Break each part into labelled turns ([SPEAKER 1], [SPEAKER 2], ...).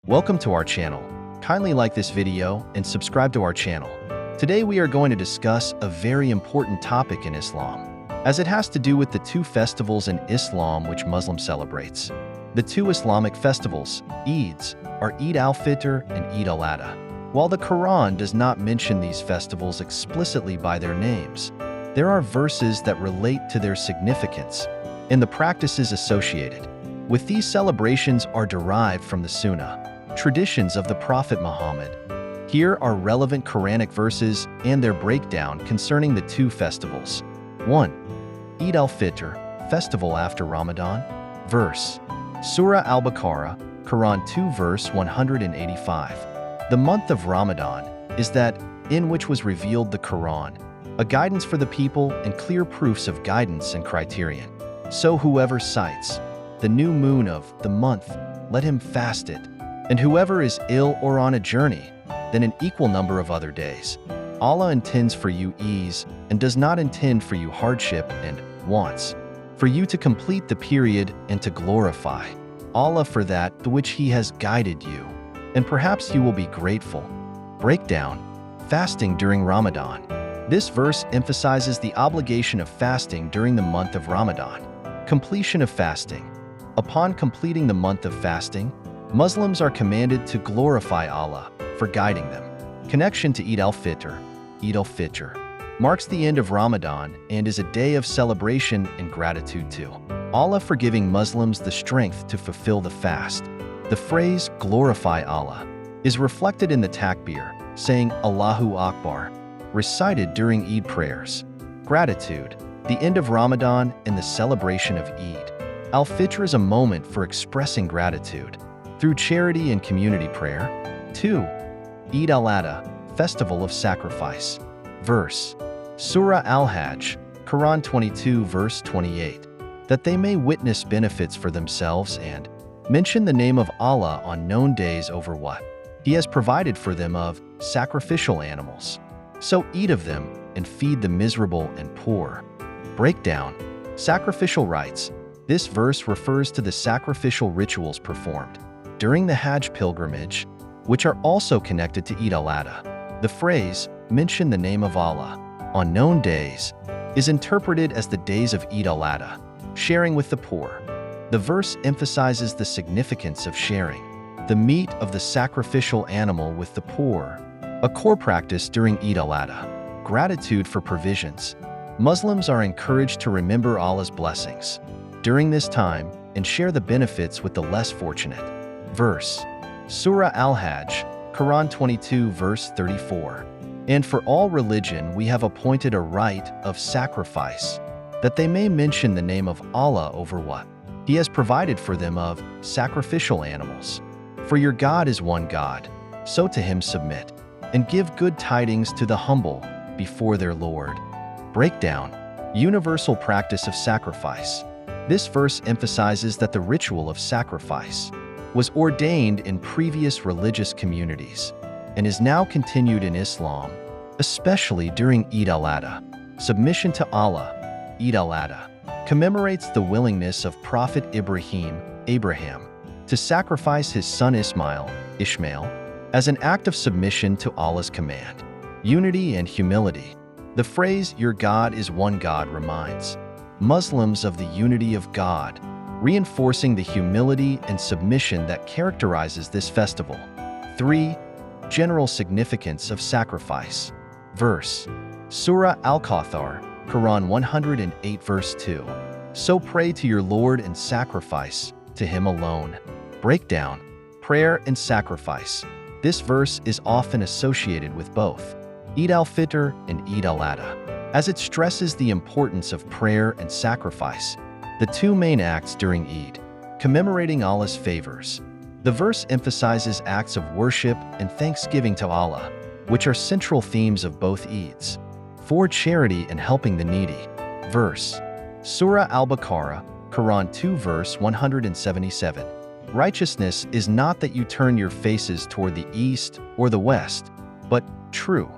[SPEAKER 1] Welcome to our channel. Kindly like this video and subscribe to our channel. Today we are going to discuss a very important topic in Islam, as it has to do with the two festivals in Islam which Muslim celebrates. The two Islamic festivals, Eids, are Eid al-Fitr and Eid al-Adha. While the Quran does not mention these festivals explicitly by their names, there are verses that relate to their significance and the practices associated with these celebrations are derived from the Sunnah, traditions of the Prophet Muhammad. Here are relevant Quranic verses and their breakdown concerning the two festivals. 1. Eid al-Fitr, festival after Ramadan. Verse. Surah al-Baqarah, Quran 2 verse 185. The month of Ramadan is that in which was revealed the Quran, a guidance for the people and clear proofs of guidance and criterion. So whoever cites the new moon of the month, let him fast it. And whoever is ill or on a journey, then an equal number of other days. Allah intends for you ease and does not intend for you hardship and wants, for you to complete the period and to glorify Allah for that to which He has guided you, and perhaps you will be grateful. Breakdown. Fasting during Ramadan. This verse emphasizes the obligation of fasting during the month of Ramadan. Completion of fasting. Upon completing the month of fasting, Muslims are commanded to glorify Allah for guiding them. Connection to Eid al-Fitr. Eid al-Fitr marks the end of Ramadan and is a day of celebration and gratitude to Allah for giving Muslims the strength to fulfill the fast. The phrase glorify Allah is reflected in the takbir, saying Allahu Akbar, recited during Eid prayers. Gratitude. The end of Ramadan and the celebration of Eid al-Fitr is a moment for expressing gratitude through charity and community prayer. 2. Eid al-Adha, festival of sacrifice. Verse. Surah al-Hajj, Quran 22 verse 28. That they may witness benefits for themselves and mention the name of Allah on known days over what He has provided for them of sacrificial animals. So eat of them and feed the miserable and poor. Breakdown. Sacrificial rites. This verse refers to the sacrificial rituals performed during the Hajj pilgrimage, which are also connected to Eid al-Adha. The phrase, mention the name of Allah on known days, is interpreted as the days of Eid al-Adha, sharing with the poor. The verse emphasizes the significance of sharing the meat of the sacrificial animal with the poor, a core practice during Eid al-Adha. Gratitude for provisions. Muslims are encouraged to remember Allah's blessings during this time and share the benefits with the less fortunate. Verse. Surah al-Hajj, Quran 22 verse 34. And for all religion we have appointed a rite of sacrifice, that they may mention the name of Allah over what He has provided for them of sacrificial animals. For your God is one God, so to Him submit, and give good tidings to the humble before their Lord. Breakdown. Universal practice of sacrifice. This verse emphasizes that the ritual of sacrifice was ordained in previous religious communities and is now continued in Islam, especially during Eid al-Adha. Submission to Allah. Eid al-Adha commemorates the willingness of Prophet Abraham, to sacrifice his son Ishmael, as an act of submission to Allah's command. Unity and humility. The phrase, your God is one God, reminds Muslims of the unity of God, reinforcing the humility and submission that characterizes this festival. 3. General significance of sacrifice. Verse. Surah al-Kawthar, Quran 108 verse 2. So pray to your Lord and sacrifice to Him alone. Breakdown. Prayer and sacrifice. This verse is often associated with both Eid al-Fitr and Eid al-Adha, as it stresses the importance of prayer and sacrifice, the two main acts during Eid, commemorating Allah's favors. The verse emphasizes acts of worship and thanksgiving to Allah, which are central themes of both Eids. 4. Charity and helping the needy. Verse. Surah al-Baqarah, Quran 2 verse 177. Righteousness is not that you turn your faces toward the east or the west, but true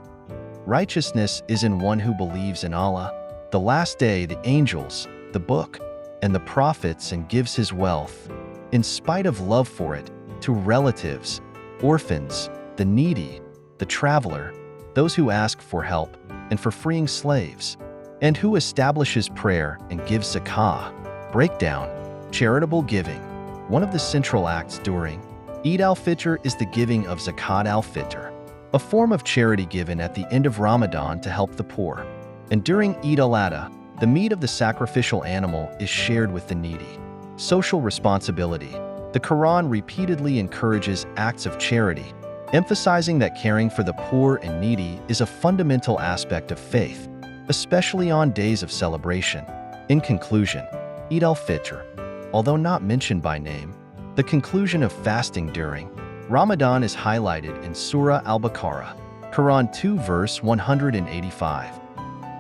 [SPEAKER 1] righteousness is in one who believes in Allah, the last day, the angels, the book, and the prophets, and gives his wealth, in spite of love for it, to relatives, orphans, the needy, the traveler, those who ask for help, and for freeing slaves, and who establishes prayer and gives zakah. Breakdown: charitable giving. One of the central acts during Eid al-Fitr is the giving of zakat al-Fitr, a form of charity given at the end of Ramadan to help the poor. And during Eid al-Adha, the meat of the sacrificial animal is shared with the needy. Social responsibility. The Quran repeatedly encourages acts of charity, emphasizing that caring for the poor and needy is a fundamental aspect of faith, especially on days of celebration. In conclusion, Eid al-Fitr, although not mentioned by name, the conclusion of fasting during Ramadan is highlighted in Surah al-Baqarah, Quran 2 verse 185.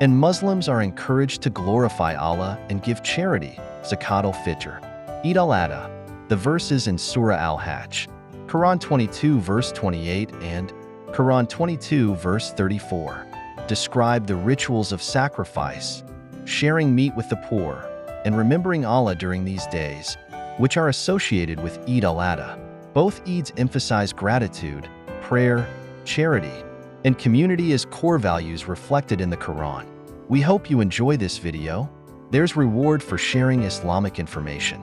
[SPEAKER 1] And Muslims are encouraged to glorify Allah and give charity, zakat al-Fitr. Eid al-Adha. The verses in Surah al-Hajj, Quran 22 verse 28 and Quran 22 verse 34, describe the rituals of sacrifice, sharing meat with the poor, and remembering Allah during these days, which are associated with Eid al-Adha. Both Eids emphasize gratitude, prayer, charity, and community as core values reflected in the Quran. We hope you enjoy this video. There's reward for sharing Islamic information.